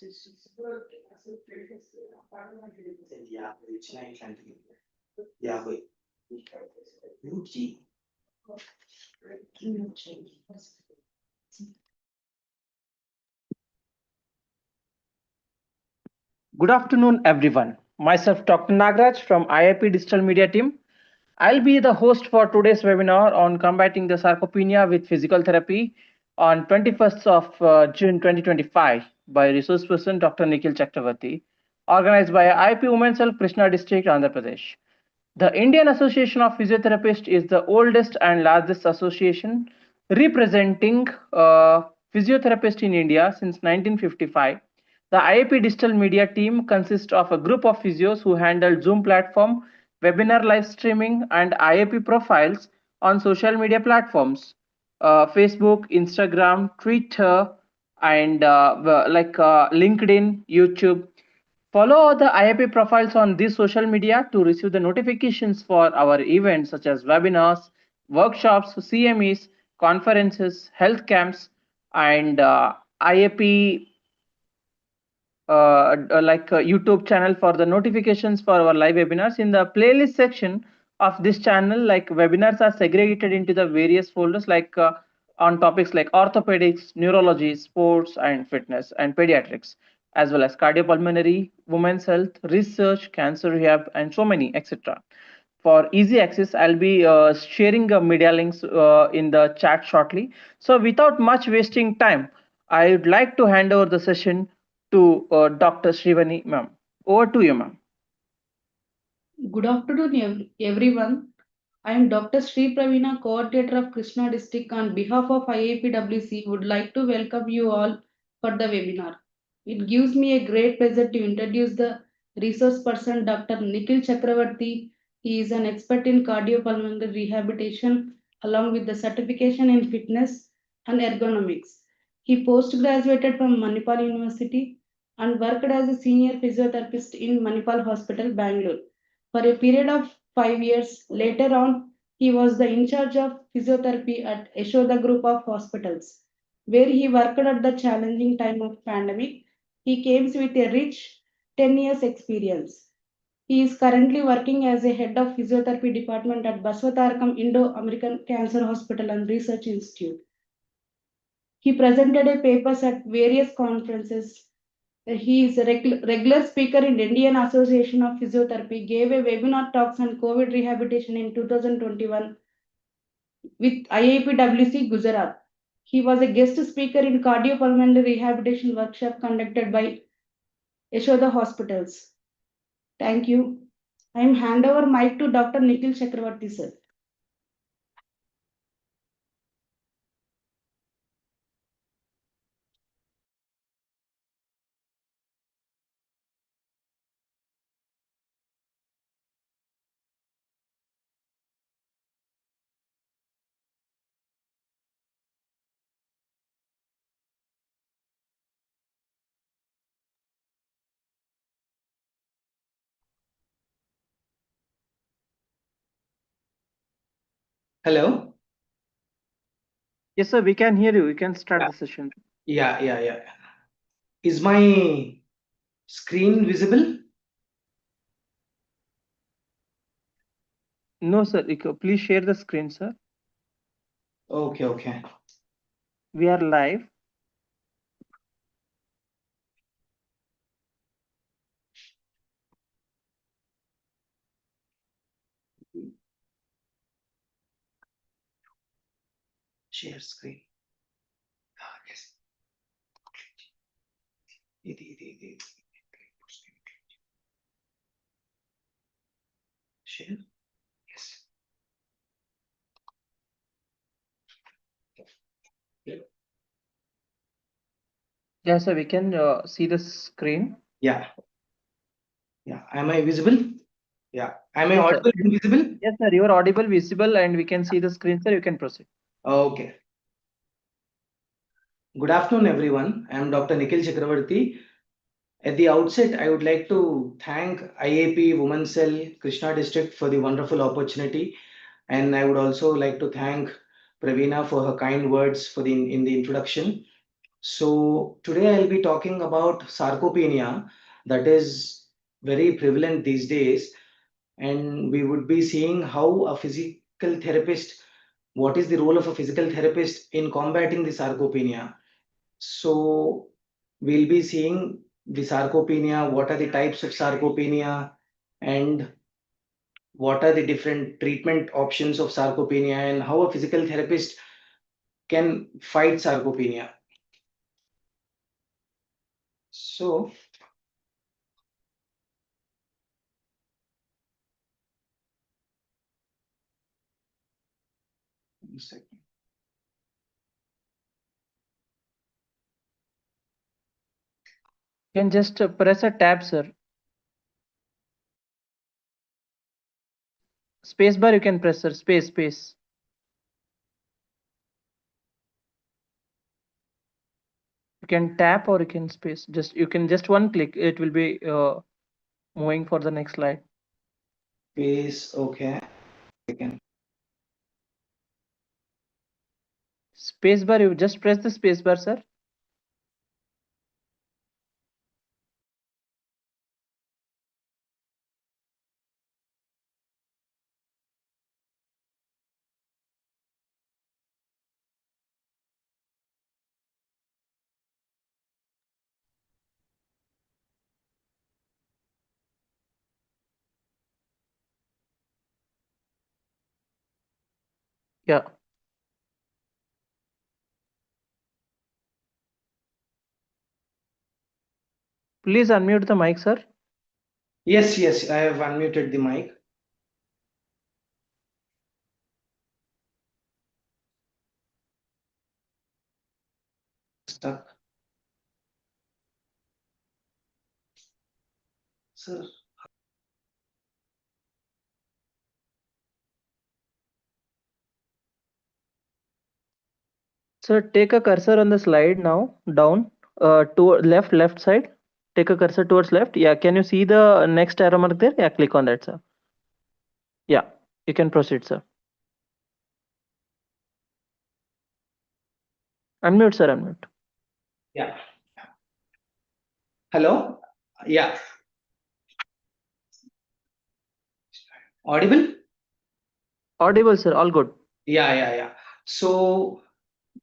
Good afternoon, everyone. Myself, Dr. Nagraj from IIP Digital Media Team. I'll be the host for today's webinar on combating the sarcopenia with physical therapy on 21st of June 2025 by resource person Dr. Nikhil Chakravarti, organized by IIP Women's Health, Krishna District, Andhra Pradesh. The Indian Association of Physiotherapists is the oldest and largest association representing physiotherapists in India since 1955. The IAP Digital Media team consists of a group of physios who handle Zoom platform, webinar live streaming, and IAP profiles on social media platforms, Facebook, Instagram, Twitter, and LinkedIn, YouTube. Follow the IAP profiles on these social media to receive the notifications for our events such as webinars, workshops, CMEs, conferences, health camps, and IAP YouTube channel for the notifications for our live webinars. In the playlist section of this channel, like webinars are segregated into the various folders on topics like orthopedics, neurology, sports and fitness, and pediatrics, as well as cardiopulmonary, women's health, research, cancer rehab, and so many, etc. For easy access, I'll be sharing media links in the chat shortly. So without much wasting time, I would like to hand over the session to Dr. Srivani ma'am. Over to you, ma'am. Good afternoon, everyone. I am Dr. Sri Pravina, Coordinator of Krishna District. On behalf of IAPWC, would like to welcome you all for the webinar. It gives me a great pleasure to introduce the resource person, Dr. Nikhil Chakravarti. He is an expert in cardiopulmonary rehabilitation along with the certification in fitness and ergonomics. He post-graduated from Manipal University and worked as a senior physiotherapist in Manipal Hospital, Bangalore for a period of 5 years. Later on, he was the in charge of physiotherapy at Yashoda Group of Hospitals, where he worked at the challenging time of pandemic. He came with a rich 10 years experience. He is currently working as a head of physiotherapy department at Baswatarakam Indo-American Cancer Hospital and Research Institute. He presented a papers at various conferences. He is a regular speaker in Indian Association of Physiotherapy, gave a webinar talks on COVID rehabilitation in 2021 with IAPWC Gujarat. He was a guest speaker in cardiopulmonary rehabilitation workshop conducted by Yashoda Hospitals. Thank you. I am hand over mic to Dr. Nikhil Chakravarti, sir. Hello. Yes, sir, we can hear you. We can start the session. Yeah. Is my screen visible? No, sir. Please share the screen, sir. Okay. We are live. Share screen. Yes. Share. Yes. Yes, sir. We can see the screen. Yeah. Am I visible? Yeah. Am I Yes, audible and visible? Yes, sir. You are audible, visible, and we can see the screen, sir. You can proceed. Okay. Good afternoon, everyone. I am Dr. Nikhil Chakravarti. At the outset, I would like to thank IAP Women's Cell Krishna District for the wonderful opportunity, and I would also like to thank Pravina for her kind words in the introduction. So today I'll be talking about sarcopenia that is very prevalent these days, and we would be seeing how a physical therapist, what is the role of a physical therapist in combating the sarcopenia. So we'll be seeing the sarcopenia, what are the types of sarcopenia, and what are the different treatment options of sarcopenia, and how a physical therapist can fight sarcopenia. So, one second. You can just press a tab, sir. Space bar you can press, sir. Space. You can tap or you can space. You can just one click. It will be moving for the next slide. Space, okay. Second. Space bar, you just press the space bar, sir. Yeah. Please unmute the mic, sir. Yes, I have unmuted the mic. Stuck. Sir. Sir, take a cursor on the slide now, down, to left side. Take a cursor towards left. Yeah, can you see the next arrow mark there? Yeah, click on that, sir. Yeah, you can proceed, sir. Unmute, sir, unmute. Yeah. Hello? Yeah. Audible? Audible, sir, all good. Yeah. So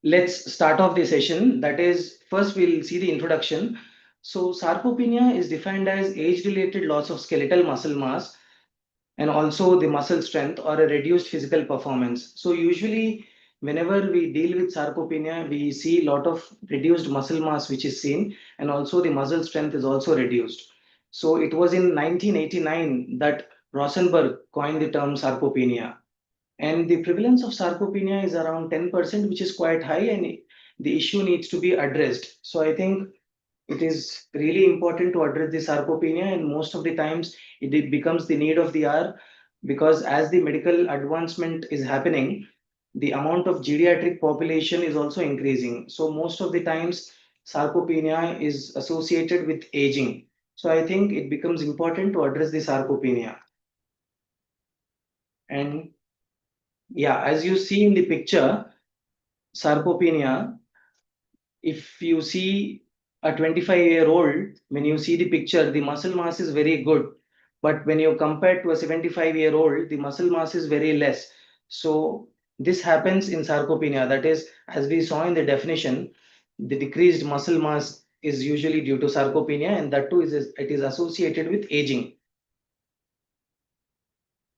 let's start off the session. That is, first we'll see the introduction. So sarcopenia is defined as age-related loss of skeletal muscle mass and also the muscle strength or a reduced physical performance. So usually whenever we deal with sarcopenia, we see a lot of reduced muscle mass which is seen, and also the muscle strength is also reduced. So it was in 1989 that Rosenberg coined the term sarcopenia. And the prevalence of sarcopenia is around 10%, which is quite high, and the issue needs to be addressed. So I think it is really important to address the sarcopenia, and most of the times it becomes the need of the hour, because as the medical advancement is happening, the amount of geriatric population is also increasing. So most of the times sarcopenia is associated with aging. So I think it becomes important to address the sarcopenia. And yeah, as you see in the picture, sarcopenia, if you see a 25-year-old, when you see the picture, the muscle mass is very good. But when you compare to a 75-year-old, the muscle mass is very less. So this happens in sarcopenia. That is, as we saw in the definition, the decreased muscle mass is usually due to sarcopenia, and that too is it is associated with aging.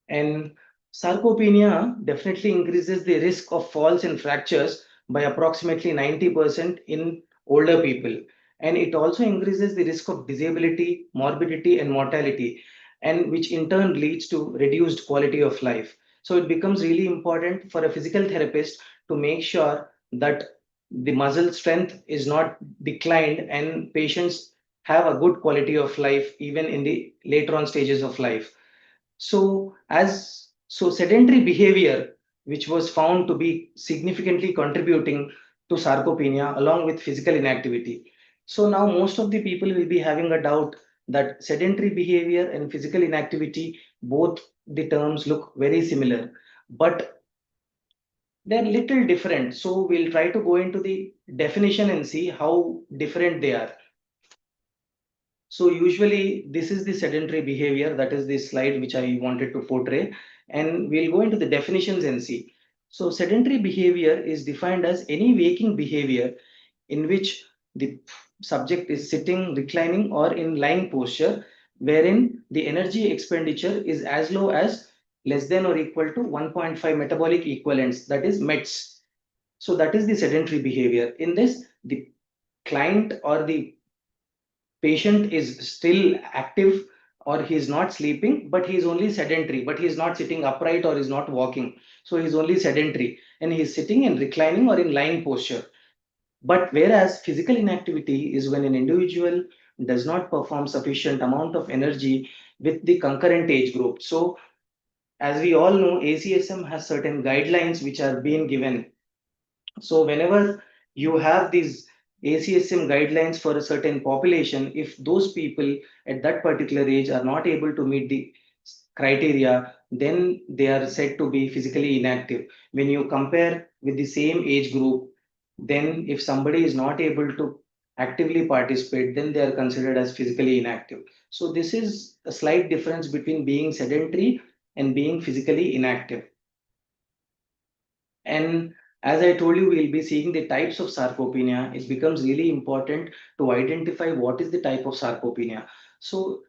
And sarcopenia definitely increases the risk of falls and fractures by approximately 90% in older people. And it also increases the risk of disability, morbidity, and mortality, and which in turn leads to reduced quality of life. So it becomes really important for a physical therapist to make sure that the muscle strength is not declined and patients have a good quality of life even in the later on stages of life. So sedentary behavior, which was found to be significantly contributing to sarcopenia along with physical inactivity. So now most of the people will be having a doubt that sedentary behavior and physical inactivity, both the terms look very similar. But they're little different. So we'll try to go into the definition and see how different they are. So usually this is the sedentary behavior, that is the slide which I wanted to portray, and we'll go into the definitions and see. So sedentary behavior is defined as any waking behavior in which the subject is sitting, reclining, or in lying posture, wherein the energy expenditure is as low as less than or equal to 1.5 metabolic equivalents, that is METs. So that is the sedentary behavior. In this, the client or the patient is still active, or he is not sleeping, but he is only sedentary, but he is not sitting upright or is not walking. So he is only sedentary and he is sitting in reclining or in lying posture. But whereas physical inactivity is when an individual does not perform sufficient amount of energy with the concurrent age group. So as we all know, ACSM has certain guidelines which are being given. So whenever you have these ACSM guidelines for a certain population, if those people at that particular age are not able to meet the criteria, then they are said to be physically inactive. When you compare with the same age group, then if somebody is not able to actively participate, then they are considered as physically inactive. So this is a slight difference between being sedentary and being physically inactive. And as I told you, we'll be seeing the types of sarcopenia. It becomes really important to identify what is the type of sarcopenia. So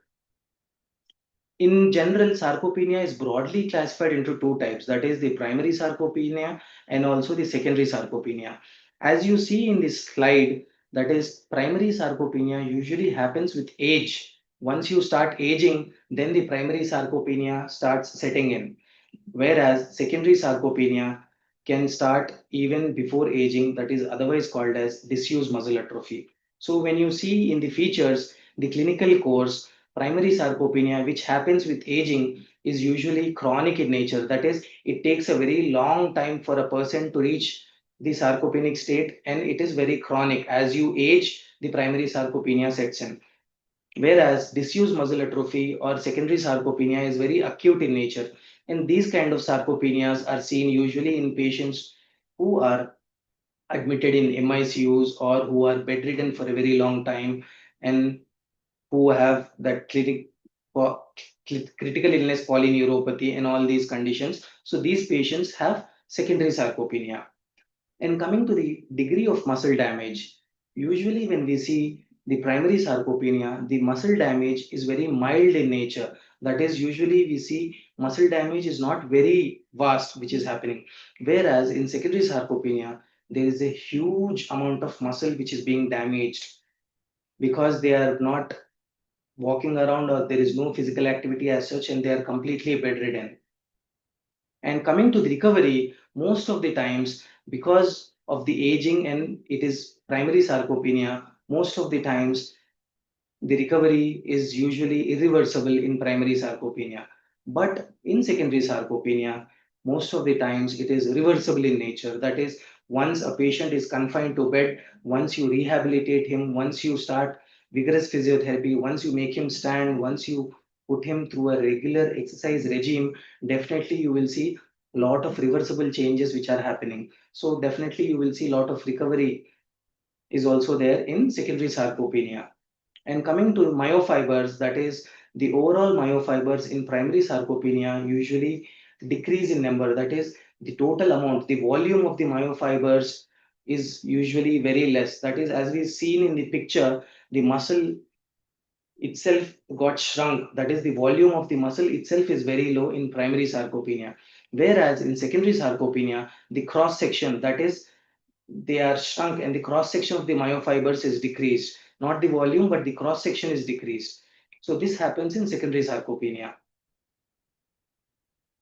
in general, sarcopenia is broadly classified into two types, that is the primary sarcopenia and also the secondary sarcopenia. As you see in this slide, that is primary sarcopenia usually happens with age. Once you start aging, then the primary sarcopenia starts setting in, whereas secondary sarcopenia can start even before aging, that is otherwise called as disused muscle atrophy. So when you see in the features, the clinical course, primary sarcopenia, which happens with aging, is usually chronic in nature. That is, it takes a very long time for a person to reach the sarcopenic state, and it is very chronic. As you age, the primary sarcopenia sets in. Whereas diffuse muscle atrophy or secondary sarcopenia is very acute in nature. And these kind of sarcopenias are seen usually in patients who are admitted in MICUs or who are bedridden for a very long time and who have that critical illness polyneuropathy and all these conditions. So these patients have secondary sarcopenia. And coming to the degree of muscle damage, usually when we see the primary sarcopenia, the muscle damage is very mild in nature. That is, usually we see muscle damage is not very vast, which is happening. Whereas in secondary sarcopenia, there is a huge amount of muscle which is being damaged because they are not walking around or there is no physical activity as such and they are completely bedridden. And coming to the recovery, most of the times, because of the aging and it is primary sarcopenia, most of the times the recovery is usually irreversible in primary sarcopenia. But in secondary sarcopenia, most of the times it is reversible in nature. That is, once a patient is confined to bed, once you rehabilitate him, once you start vigorous physiotherapy, once you make him stand, once you put him through a regular exercise regime, definitely you will see a lot of reversible changes which are happening. So definitely you will see a lot of recovery is also there in secondary sarcopenia. And coming to myofibers, that is the overall myofibers in primary sarcopenia usually decrease in number. That is the total amount, the volume of the myofibers is usually very less. That is, as we've seen in the picture, the muscle itself got shrunk. That is, the volume of the muscle itself is very low in primary sarcopenia. Whereas in secondary sarcopenia, the cross section, that is, they are shrunk and the cross section of the myofibers is decreased. Not the volume, but the cross section is decreased. So this happens in secondary sarcopenia.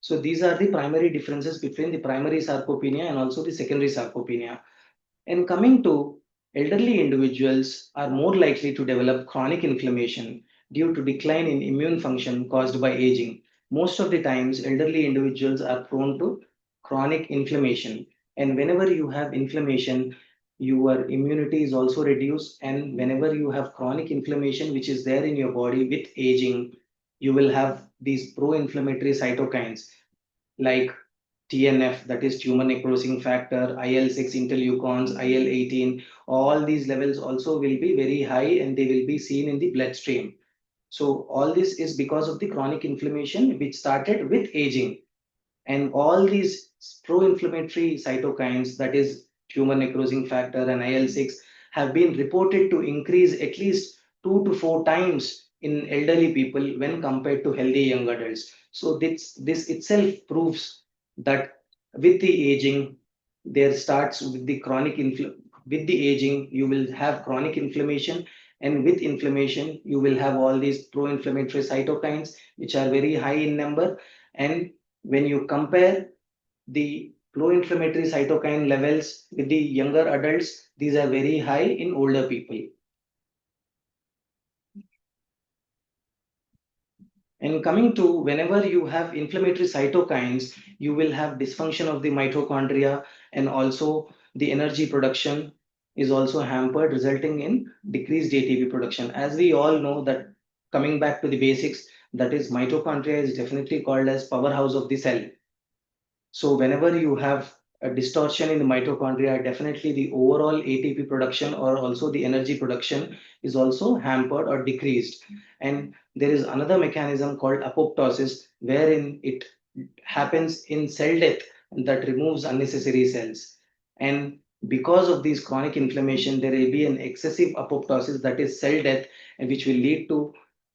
So these are the primary differences between the primary sarcopenia and also the secondary sarcopenia. And coming to elderly individuals are more likely to develop chronic inflammation due to decline in immune function caused by aging. Most of the times, elderly individuals are prone to chronic inflammation. And whenever you have inflammation, your immunity is also reduced. And whenever you have chronic inflammation, which is there in your body with aging, you will have these pro inflammatory cytokines like TNF, that is tumor necrosis factor, IL-6 interleukins, IL-18, all these levels also will be very high and they will be seen in the bloodstream. So all this is because of the chronic inflammation which started with aging. And all these pro-inflammatory cytokines, that is tumor necrosis factor and IL-6, have been reported to increase at least 2 to 4 times in elderly people when compared to healthy young adults. So this itself proves that with the aging, there starts with the with the aging, you will have chronic inflammation, and with inflammation, you will have all these pro-inflammatory cytokines, which are very high in number. And when you compare the pro-inflammatory cytokine levels with the younger adults, these are very high in older people. And coming to whenever you have inflammatory cytokines, you will have dysfunction of the mitochondria, and also the energy production is also hampered, resulting in decreased ATP production. As we all know that, coming back to the basics, that is mitochondria is definitely called as powerhouse of the cell. So whenever you have a distortion in the mitochondria, definitely the overall ATP production or also the energy production is also hampered or decreased. And there is another mechanism called apoptosis, wherein it happens in cell death that removes unnecessary cells. And because of these chronic inflammation, there will be an excessive apoptosis, that is cell death, and which will lead to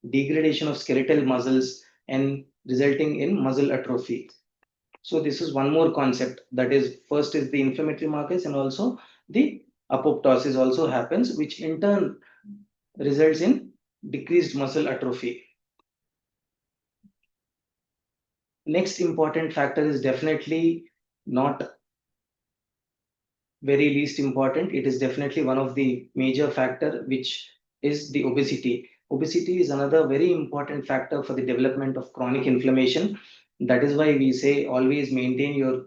degradation of skeletal muscles and resulting in muscle atrophy. So this is one more concept, that is first is the inflammatory markers and also the apoptosis also happens, which in turn results in decreased muscle atrophy. Next important factor is definitely not very least important. It is definitely one of the major factor, which is the obesity. Obesity is another very important factor for the development of chronic inflammation. That is why we say always maintain your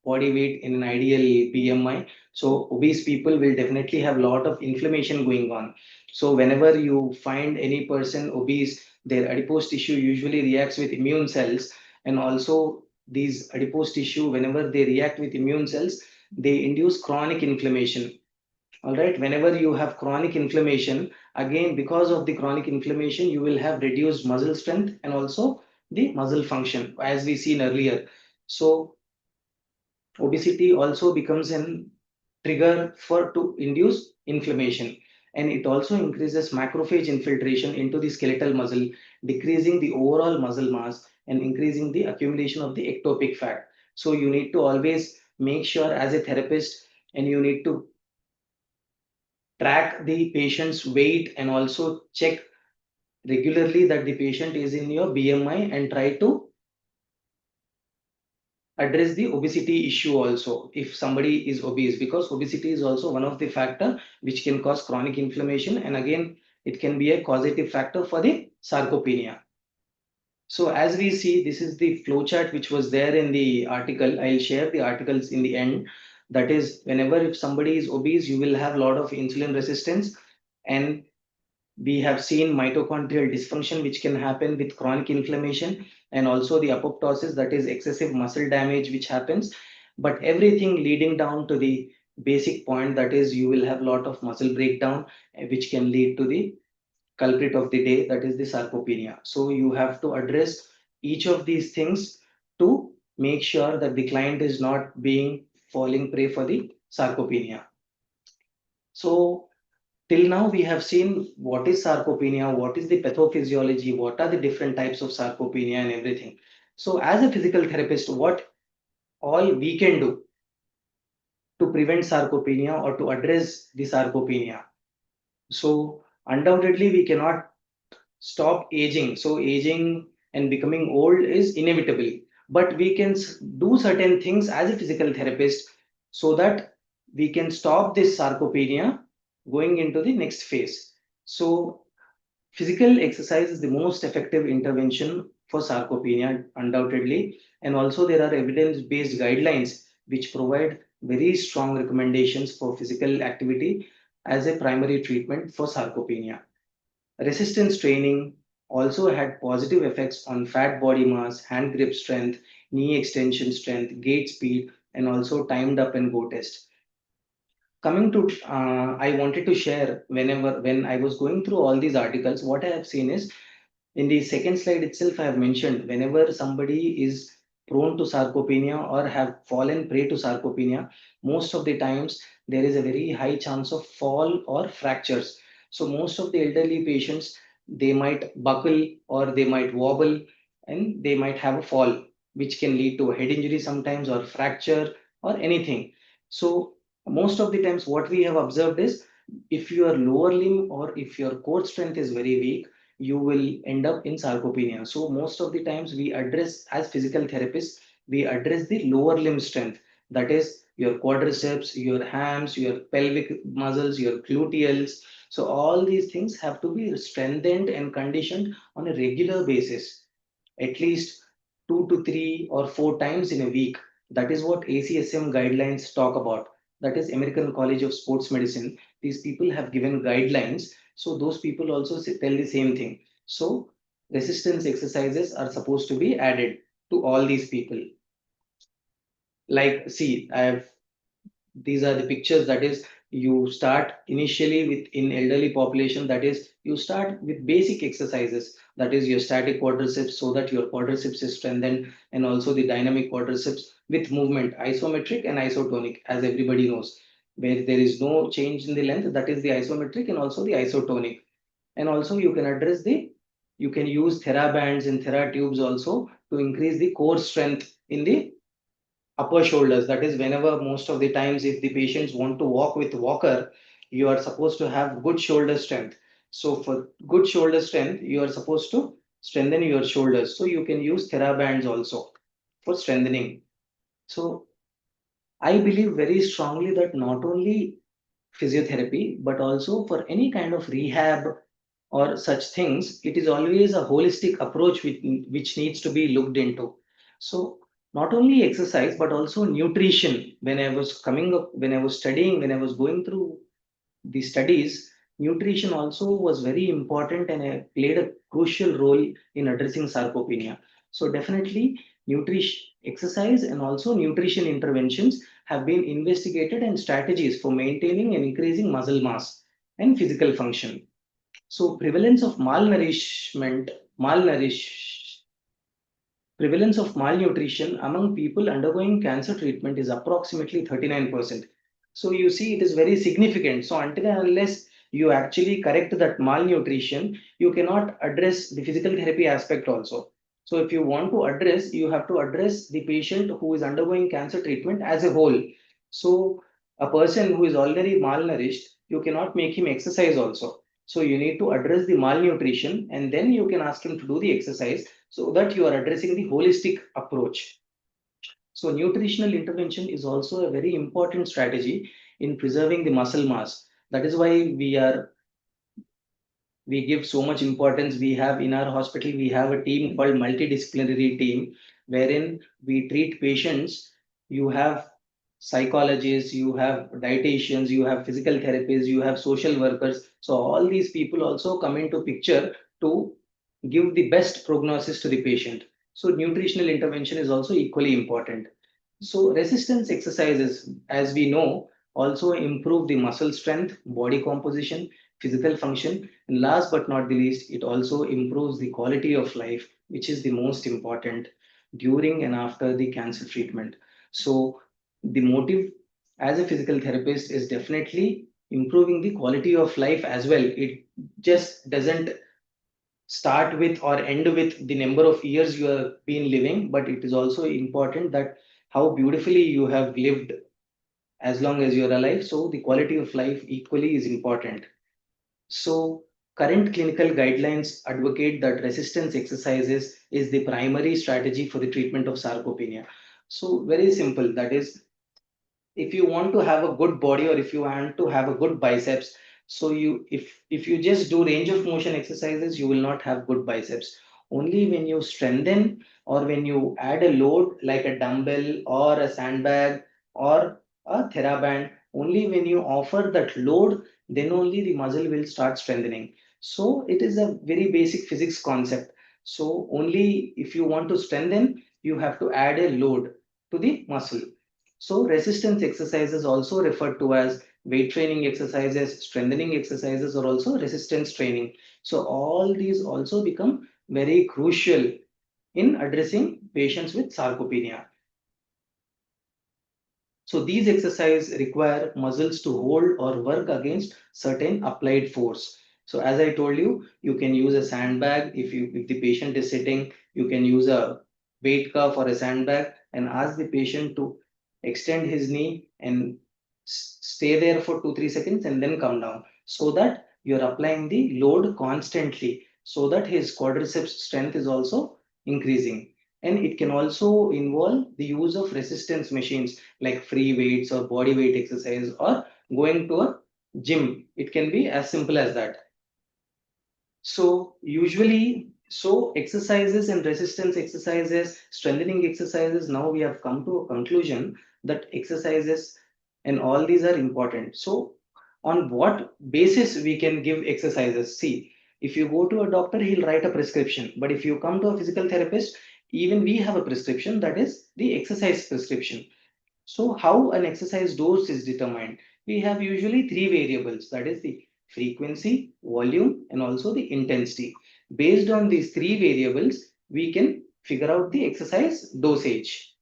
body weight in an ideal BMI. So obese people will definitely have a lot of inflammation going on. So whenever you find any person obese, their adipose tissue usually reacts with immune cells, and also these adipose tissue, whenever they react with immune cells, they induce chronic inflammation. All right, whenever you have chronic inflammation, again because of the chronic inflammation, you will have reduced muscle strength and also the muscle function, as we seen earlier. So obesity also becomes an trigger for to induce inflammation, and it also increases macrophage infiltration into the skeletal muscle, decreasing the overall muscle mass and increasing the accumulation of the ectopic fat. So you need to always make sure as a therapist, and you need to track the patient's weight and also check regularly that the patient is in your BMI, and try to address the obesity issue also if somebody is obese, because obesity is also one of the factor which can cause chronic inflammation, and again it can be a causative factor for the sarcopenia. So as we see, this is the flowchart which was there in the article. I'll share the articles in the end. That is, whenever if somebody is obese, you will have a lot of insulin resistance, and we have seen mitochondrial dysfunction which can happen with chronic inflammation, and also the apoptosis, that is excessive muscle damage which happens, but everything leading down to the basic point, that is you will have a lot of muscle breakdown, which can lead to the culprit of the day, that is the sarcopenia. So you have to address each of these things to make sure that the client is not being falling prey for the sarcopenia. So till now, we have seen what is sarcopenia, what is the pathophysiology, what are the different types of sarcopenia and everything. So as a physical therapist, what all we can do to prevent sarcopenia or to address the sarcopenia? So undoubtedly, we cannot stop aging. So aging and becoming old is inevitable, but we can do certain things as a physical therapist so that we can stop this sarcopenia going into the next phase. So physical exercise is the most effective intervention for sarcopenia, undoubtedly. And also, there are evidence based guidelines which provide very strong recommendations for physical activity as a primary treatment for sarcopenia. Resistance training also had positive effects on fat body mass, hand grip strength, knee extension strength, gait speed, and also timed up and go test. Coming to, I wanted to share when I was going through all these articles, what I have seen is in the second slide itself, I have mentioned whenever somebody is prone to sarcopenia or have fallen prey to sarcopenia, most of the times there is a very high chance of fall or fractures. So most of the elderly patients, they might buckle or they might wobble and they might have a fall, which can lead to a head injury sometimes or fracture or anything. So most of the times what we have observed is if your lower limb or if your core strength is very weak, you will end up in sarcopenia. So most of the times we address as physical therapists, we address the lower limb strength. That is your quadriceps, your hams, your pelvic muscles, your gluteals. So all these things have to be strengthened and conditioned on a regular basis, at least 2 to 3 or 4 times in a week. That is what ACSM guidelines talk about. That is American College of Sports Medicine. These people have given guidelines. So those people also tell the same thing. So resistance exercises are supposed to be added to all these people. Like, see, I have these are the pictures. That is, you start initially with in elderly population, that is you start with basic exercises, that is your static quadriceps, so that your quadriceps is strengthened, and also the dynamic quadriceps with movement, isometric and isotonic, as everybody knows. Where there is no change in the length, that is the isometric, and also the isotonic. And also you can address the, you can use therabands and theratubes also to increase the core strength in the upper shoulders. That is, whenever most of the times if the patients want to walk with walker, you are supposed to have good shoulder strength. So for good shoulder strength, you are supposed to strengthen your shoulders. So you can use therabands also for strengthening. So I believe very strongly that not only physiotherapy, but also for any kind of rehab or such things, it is always a holistic approach which needs to be looked into. So not only exercise, but also nutrition. When I was coming up, when I was studying, when I was going through the studies, nutrition also was very important and played a crucial role in addressing sarcopenia. So definitely nutrition, exercise and also nutrition interventions have been investigated and strategies for maintaining and increasing muscle mass and physical function. So prevalence of prevalence of malnutrition among people undergoing cancer treatment is approximately 39%. So you see, it is very significant. So until and unless you actually correct that malnutrition, you cannot address the physical therapy aspect also. So if you want to address, you have to address the patient who is undergoing cancer treatment as a whole. So a person who is already malnourished, you cannot make him exercise also. So you need to address the malnutrition and then you can ask him to do the exercise, so that you are addressing the holistic approach. So nutritional intervention is also a very important strategy in preserving the muscle mass. That is why we give so much importance. We have in our hospital, we have a team called multidisciplinary team, wherein we treat patients. You have psychologists, you have dietitians, you have physical therapists, you have social workers. So all these people also come into picture to give the best prognosis to the patient. So nutritional intervention is also equally important. So resistance exercises, as we know, also improve the muscle strength, body composition, physical function, and last but not the least, it also improves the quality of life, which is the most important during and after the cancer treatment. So the motive as a physical therapist is definitely improving the quality of life as well. It just doesn't start with or end with the number of years you have been living, but it is also important that how beautifully you have lived as long as you're alive. So the quality of life equally is important. So current clinical guidelines advocate that resistance exercises is the primary strategy for the treatment of sarcopenia. So very simple. That is, if you want to have a good body or if you want to have a good biceps, so you if you just do range of motion exercises, you will not have good biceps. Only when you strengthen or when you add a load like a dumbbell or a sandbag or a theraband, only when you offer that load, then only the muscle will start strengthening. So it is a very basic physics concept. So only if you want to strengthen, you have to add a load to the muscle. So resistance exercises, also referred to as weight training exercises, strengthening exercises, or also resistance training. So all these also become very crucial in addressing patients with sarcopenia. So these exercises require muscles to hold or work against certain applied force. So as I told you, you can use a sandbag. If the patient is sitting, you can use a weight cuff or a sandbag and ask the patient to extend his knee and stay there for 2 3 seconds and then come down, so that you're applying the load constantly, so that his quadriceps strength is also increasing. And it can also involve the use of resistance machines like free weights or body weight exercise or going to a gym. It can be as simple as that. So usually, so exercises and resistance exercises, strengthening exercises, now we have come to a conclusion that exercises and all these are important. So on what basis we can give exercises? See, if you go to a doctor, he'll write a prescription. But if you come to a physical therapist, even we have a prescription, that is the exercise prescription. So how an exercise dose is determined? We have usually three variables, that is the frequency, volume, and also the intensity. Based on these three variables, we can figure out the exercise dosage.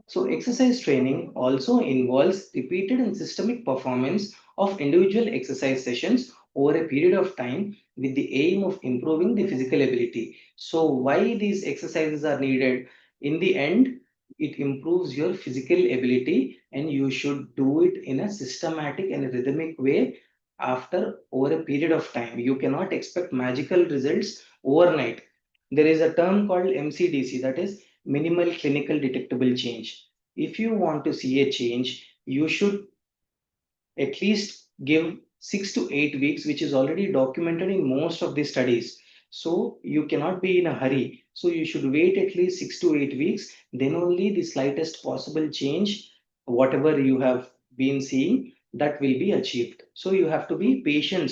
So exercise training also involves repeated and systemic performance of individual exercise sessions over a period of time with the aim of improving the physical ability. So why these exercises are needed? In the end, it improves your physical ability and you should do it in a systematic and rhythmic way after over a period of time. You cannot expect magical results overnight. There is a term called MCDC, that is minimal clinical detectable change. If you want to see a change, you should at least give 6 to 8 weeks, which is already documented in most of the studies. So you cannot be in a hurry. So you should wait at least 6 to 8 weeks, then only the slightest possible change, whatever you have been seeing, that will be achieved. So you have to be patient.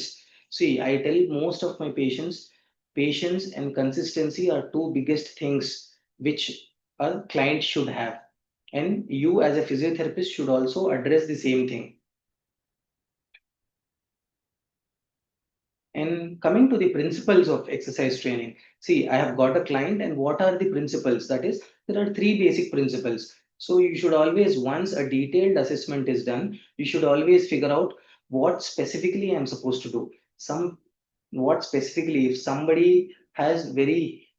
See, I tell most of my patients, patience and consistency are two biggest things which a client should have. And you as a physiotherapist should also address the same thing. And coming to the principles of exercise training, see, I have got a client, and what are the principles? That is, there are three basic principles. So you should always, once a detailed assessment is done, you should always figure out what specifically I'm supposed to do. Some what specifically, if somebody has very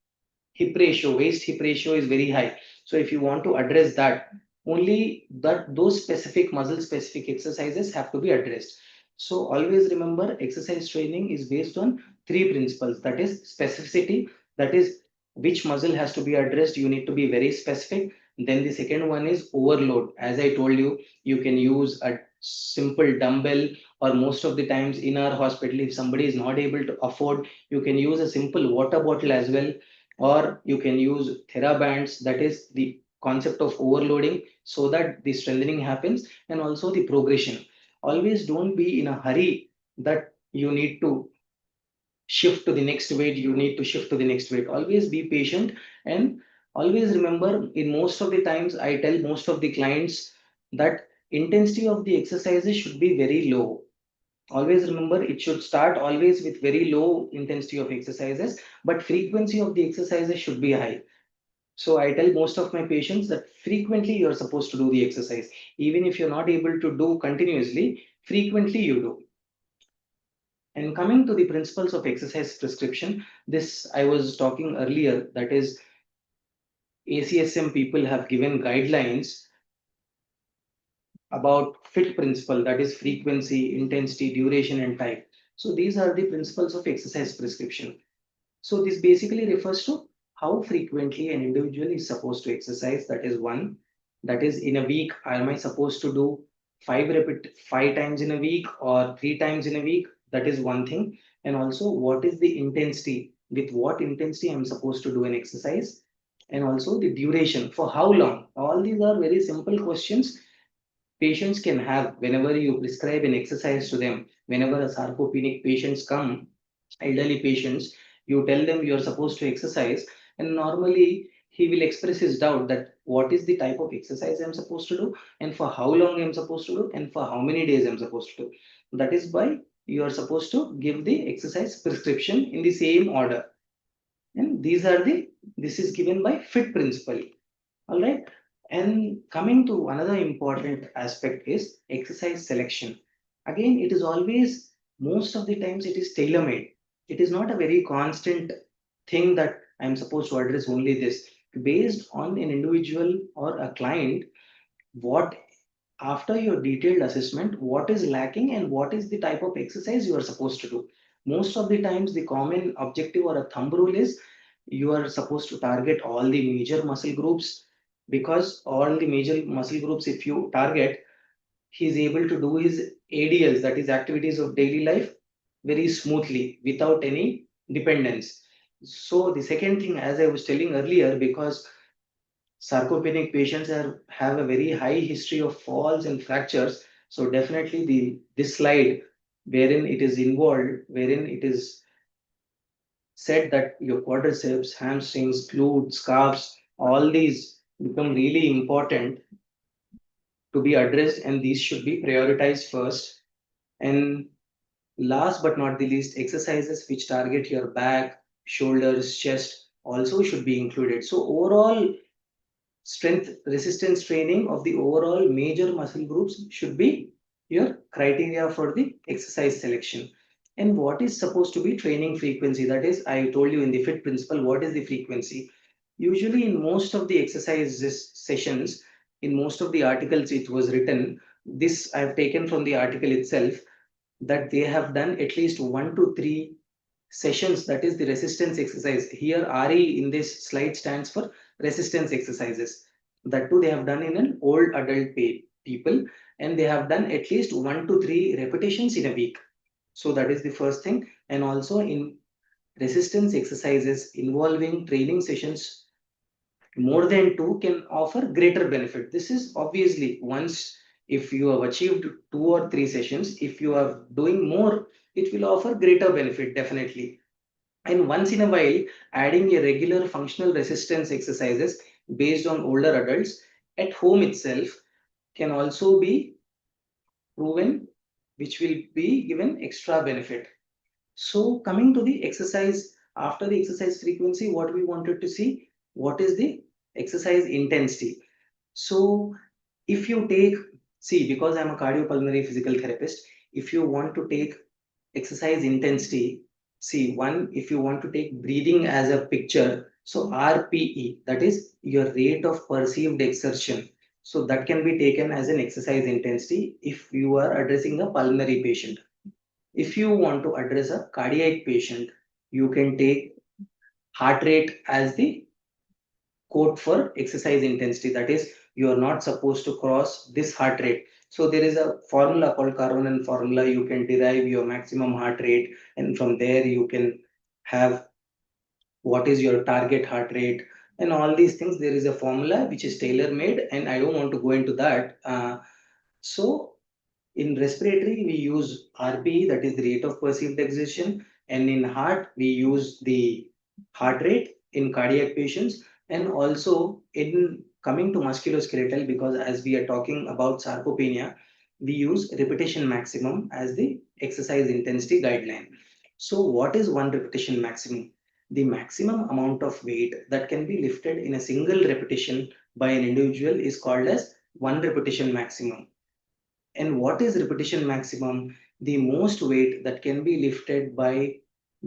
hip ratio, waist hip ratio is very high. So if you want to address that, only that those specific muscle specific exercises have to be addressed. So always remember, exercise training is based on three principles. That is specificity, that is which muscle has to be addressed. You need to be very specific. Then the second one is overload. As I told you, you can use a simple dumbbell, or most of the times in our hospital, if somebody is not able to afford, you can use a simple water bottle as well, or you can use therabands, that is the concept of overloading, so that the strengthening happens and also the progression. Always don't be in a hurry that you need to shift to the next weight, you need to shift to the next weight. Always be patient, and always remember, in most of the times I tell most of the clients that intensity of the exercises should be very low. Always remember, it should start always with very low intensity of exercises, but frequency of the exercises should be high. So I tell most of my patients that frequently you're supposed to do the exercise. Even if you're not able to do continuously, frequently you do. And coming to the principles of exercise prescription, this I was talking earlier, that is ACSM people have given guidelines about fit principle, that is frequency, intensity, duration, and type. So these are the principles of exercise prescription. So this basically refers to how frequently an individual is supposed to exercise. That is one. That is, in a week, am I supposed to do 5 times in a week or 3 times in a week? That is one thing. And also, what is the intensity? With what intensity I'm supposed to do an exercise? And also the duration, for how long? All these are very simple questions patients can have whenever you prescribe an exercise to them. Whenever a sarcopenic patients come, elderly patients, you tell them you're supposed to exercise, and normally he will express his doubt that what is the type of exercise I'm supposed to do, and for how long I'm supposed to do, and for how many days I'm supposed to do. That is why you are supposed to give the exercise prescription in the same order. And this is given by fit principle. All right. And coming to another important aspect is exercise selection. Again, it is always, most of the times, it is tailor made. It is not a very constant thing that I'm supposed to address only this. Based on an individual or a client, what, after your detailed assessment, what is lacking and what is the type of exercise you are supposed to do. Most of the times, the common objective or a thumb rule is you are supposed to target all the major muscle groups, because all the major muscle groups, if you target, he is able to do his ADLs, that is activities of daily life, very smoothly without any dependence. So the second thing, as I was telling earlier, because sarcopenic patients have a very high history of falls and fractures. So definitely this slide wherein it is involved, wherein it is said that your quadriceps, hamstrings, glutes, calves, all these become really important to be addressed, and these should be prioritized first. And last but not the least, exercises which target your back, shoulders, chest also should be included. So overall, strength resistance training of the overall major muscle groups should be your criteria for the exercise selection. And what is supposed to be training frequency? That is, I told you in the fit principle, what is the frequency? Usually, in most of the exercises sessions, in most of the articles, it was written. This I've taken from the article itself, that they have done at least 1 to 3 sessions, that is the resistance exercise. Here RE in this slide stands for resistance exercises. That too they have done in an old adult people, and they have done at least 1 to 3 repetitions in a week. So that is the first thing. And also in resistance exercises involving training sessions, more than two can offer greater benefit. This is obviously once, if you have achieved 2 or 3 sessions, if you are doing more, it will offer greater benefit definitely. And once in a while, adding a regular functional resistance exercises based on older adults at home itself can also be proven, which will be given extra benefit. So coming to the exercise, after the exercise frequency, what we wanted to see, what is the exercise intensity? So if you take, see, because I'm a cardiopulmonary physical therapist, if you want to take exercise intensity, see, one, if you want to take breathing as a picture, so RPE, that is your rate of perceived exertion. So that can be taken as an exercise intensity if you are addressing a pulmonary patient. If you want to address a cardiac patient, you can take heart rate as the code for exercise intensity. That is, you are not supposed to cross this heart rate. So there is a formula called Karmanen formula. You can derive your maximum heart rate, and from there you can have what is your target heart rate and all these things. There is a formula which is tailor made, and I don't want to go into that. So in respiratory, we use RPE, that is the rate of perceived exertion, and in heart, we use the heart rate in cardiac patients, and also in coming to musculoskeletal, because as we are talking about sarcopenia, we use repetition maximum as the exercise intensity guideline. So, what is one repetition maximum? The maximum amount of weight that can be lifted in a single repetition by an individual is called as one repetition maximum. And what is repetition maximum? The most weight that can be lifted by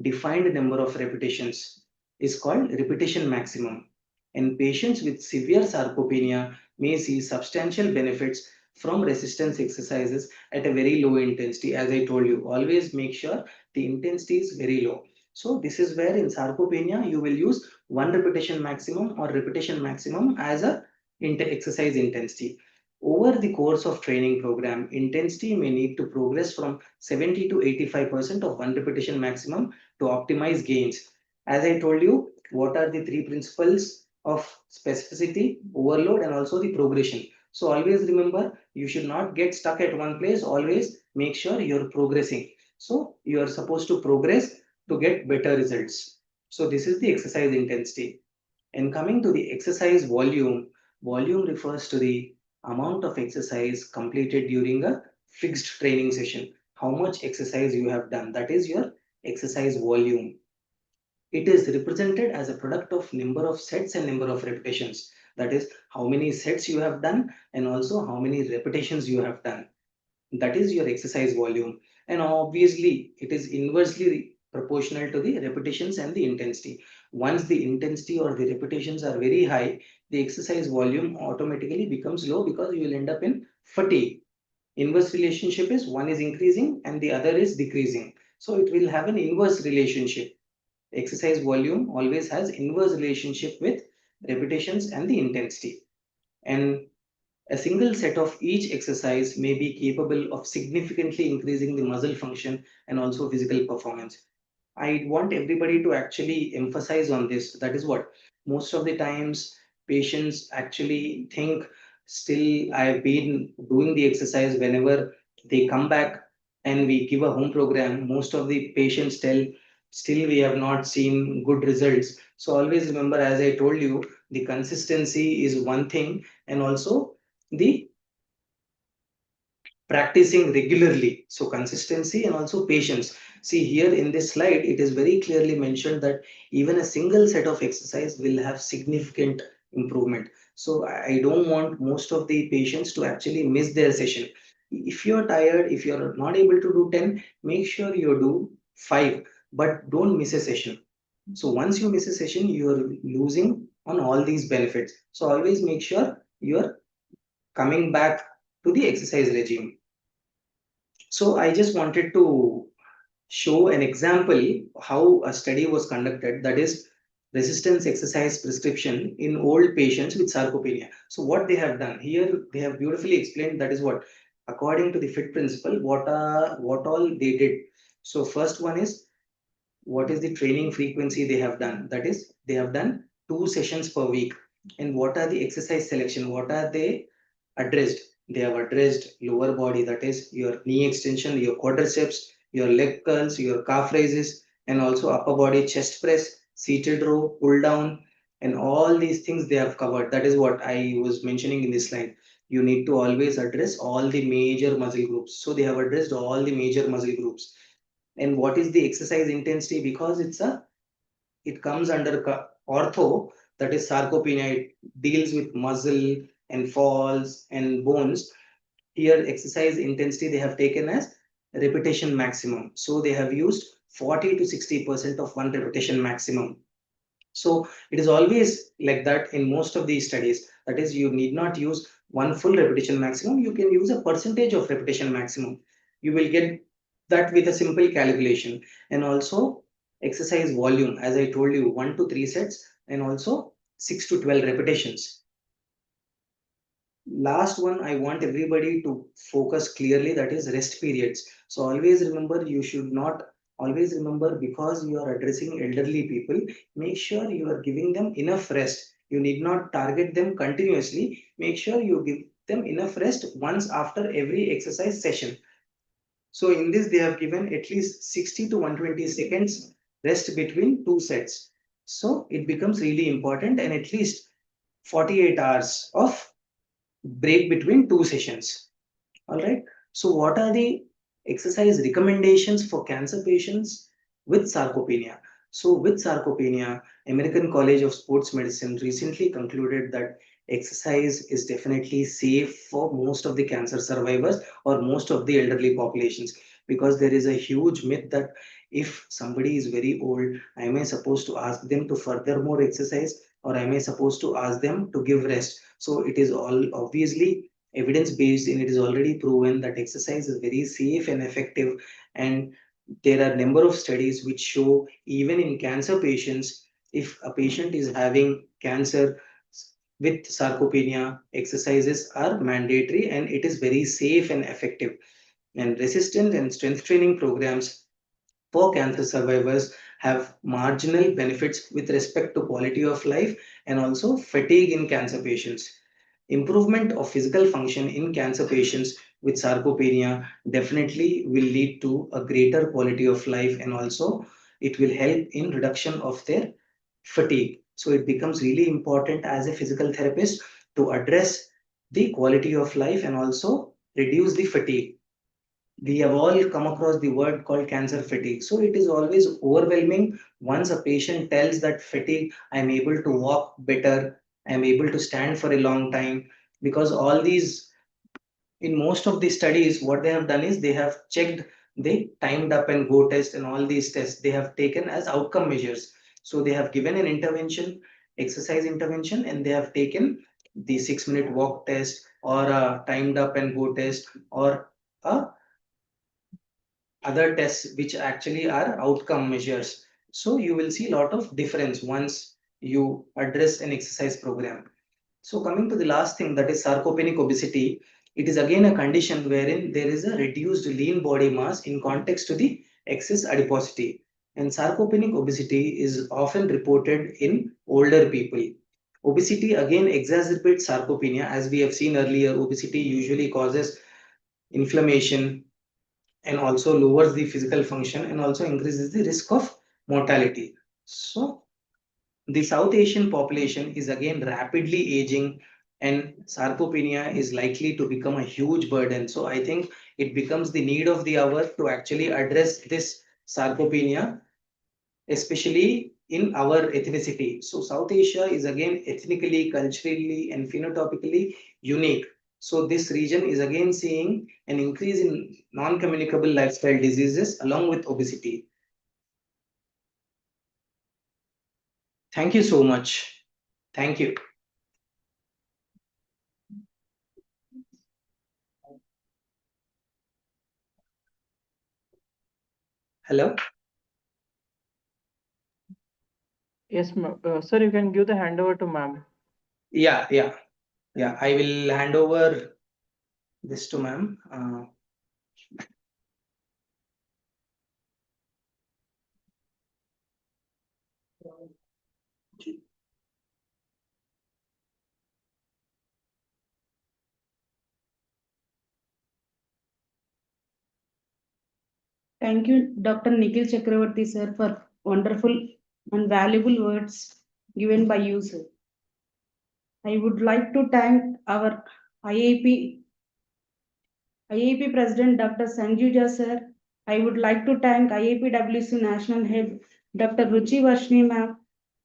defined number of repetitions is called repetition maximum. And patients with severe sarcopenia may see substantial benefits from resistance exercises at a very low intensity. As I told you, always make sure the intensity is very low. So this is where in sarcopenia you will use one repetition maximum or repetition maximum as a exercise intensity. Over the course of training program, intensity may need to progress from 70 to 85% of one repetition maximum to optimize gains. As I told you, what are the three principles of specificity, overload, and also the progression? So always remember, you should not get stuck at one place. Always make sure you're progressing. So you are supposed to progress to get better results. So this is the exercise intensity. And coming to the exercise volume, volume refers to the amount of exercise completed during a fixed training session. How much exercise you have done, that is your exercise volume. It is represented as a product of number of sets and number of repetitions. That is how many sets you have done and also how many repetitions you have done. That is your exercise volume. And obviously, it is inversely proportional to the repetitions and the intensity. Once the intensity or the repetitions are very high, the exercise volume automatically becomes low because you will end up in fatigue. Inverse relationship is one is increasing and the other is decreasing. So it will have an inverse relationship. Exercise volume always has inverse relationship with repetitions and the intensity. And a single set of each exercise may be capable of significantly increasing the muscle function and also physical performance. I want everybody to actually emphasize on this. That is what most of the times patients actually think, still, I have been doing the exercise. Whenever they come back and we give a home program, most of the patients tell, still, we have not seen good results. So always remember, as I told you, the consistency is one thing, and also the practicing regularly. So consistency and also patience. See here in this slide, it is very clearly mentioned that even a single set of exercise will have significant improvement. So I don't want most of the patients to actually miss their session. If you're tired, if you're not able to do 10, make sure you do 5, but don't miss a session. So once you miss a session, you're losing on all these benefits. So always make sure you're coming back to the exercise regime. So I just wanted to show an example how a study was conducted, that is resistance exercise prescription in old patients with sarcopenia. So what they have done here, they have beautifully explained, that is what, according to the fit principle, what all they did. So first one is, what is the training frequency they have done, that is they have done 2 sessions per week. And what are the exercise selection, what are they addressed? They have addressed lower body, that is your knee extension, your quadriceps, your leg curls, your calf raises, and also upper body chest press, seated row, pull down, and all these things they have covered. That is what I was mentioning in this slide. You need to always address all the major muscle groups. So they have addressed all the major muscle groups. And what is the exercise intensity? Because it comes under ortho, that is sarcopenia. It deals with muscle and falls and bones. Here exercise intensity they have taken as repetition maximum. So they have used 40 to 60% of one repetition maximum. So it is always like that in most of these studies. That is, you need not use one full repetition maximum. You can use a percentage of repetition maximum. You will get that with a simple calculation. And also exercise volume, as I told you, 1 to 3 sets and also 6 to 12 repetitions. Last one, I want everybody to focus clearly, that is rest periods. So always remember, you should not always remember, because you are addressing elderly people, make sure you are giving them enough rest. You need not target them continuously. Make sure you give them enough rest once after every exercise session. So in this, they have given at least 60 to 120 seconds rest between 2 sets. So it becomes really important, and at least 48 hours of break between 2 sessions. All right. So, what are the exercise recommendations for cancer patients with sarcopenia? So, with sarcopenia, American College of Sports Medicine recently concluded that exercise is definitely safe for most of the cancer survivors or most of the elderly populations, because there is a huge myth that if somebody is very old, am I supposed to ask them to further more exercise, or am I supposed to ask them to give rest? So it is all obviously evidence based, and it is already proven that exercise is very safe and effective. And there are number of studies which show, even in cancer patients, if a patient is having cancer with sarcopenia, exercises are mandatory and it is very safe and effective. And resistance and strength training programs for cancer survivors have marginal benefits with respect to quality of life and also fatigue in cancer patients. Improvement of physical function in cancer patients with sarcopenia definitely will lead to a greater quality of life, and also it will help in reduction of their fatigue. So it becomes really important as a physical therapist to address the quality of life and also reduce the fatigue. We have all come across the word called cancer fatigue. So it is always overwhelming once a patient tells that fatigue, I'm able to walk better, I'm able to stand for a long time, because all these, in most of the studies, what they have done is they have checked the timed up and go test and all these tests they have taken as outcome measures. So they have given an intervention, exercise intervention, and they have taken the 6 minute walk test or a timed up and go test or a other tests which actually are outcome measures. So you will see a lot of difference once you address an exercise program. So coming to the last thing, that is sarcopenic obesity, it is again a condition wherein there is a reduced lean body mass in context to the excess adiposity. And sarcopenic obesity is often reported in older people. Obesity again exacerbates sarcopenia. As we have seen earlier, obesity usually causes inflammation and also lowers the physical function and also increases the risk of mortality. So the South Asian population is again rapidly aging, and sarcopenia is likely to become a huge burden. So I think it becomes the need of the hour to actually address this sarcopenia, especially in our ethnicity. So South Asia is again ethnically, culturally, and phenotypically unique. So this region is again seeing an increase in non-communicable lifestyle diseases along with obesity. Thank you so much. Thank you. Hello. Yes, ma'am. Sir, you can give the handover to ma'am. Yeah. I will hand over this to ma'am. Thank you, Dr. Nikhil Chakravarti, sir, for wonderful and valuable words given by you, sir. I would like to thank our IAP President Dr. Sanjuja sir. I would like to thank IAPWC National Head Dr. Ruchi Varshni ma'am.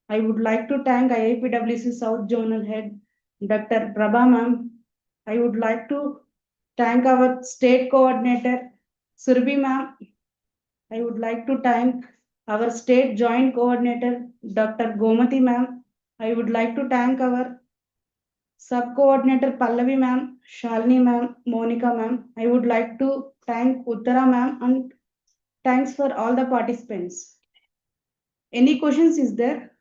I would like to thank IAPWC South Zonal Head Dr. Prabha ma'am. I would like to thank our state coordinator Surbi ma'am. I would like to thank our state joint coordinator Dr. Gomati ma'am. I would like to thank our sub-coordinator Pallavi ma'am, Shalini ma'am, Monica ma'am. I would like to thank Uttara ma'am and thanks for all the participants. Any questions is there?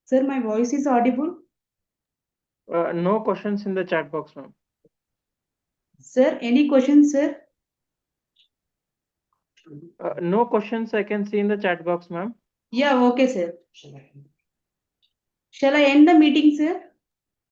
Sir, my voice is audible. No questions in the chat box, ma'am. Sir, any questions, sir? No questions I can see in the chat box, ma'am. Yeah, okay, sir. Shall I end the meeting, sir?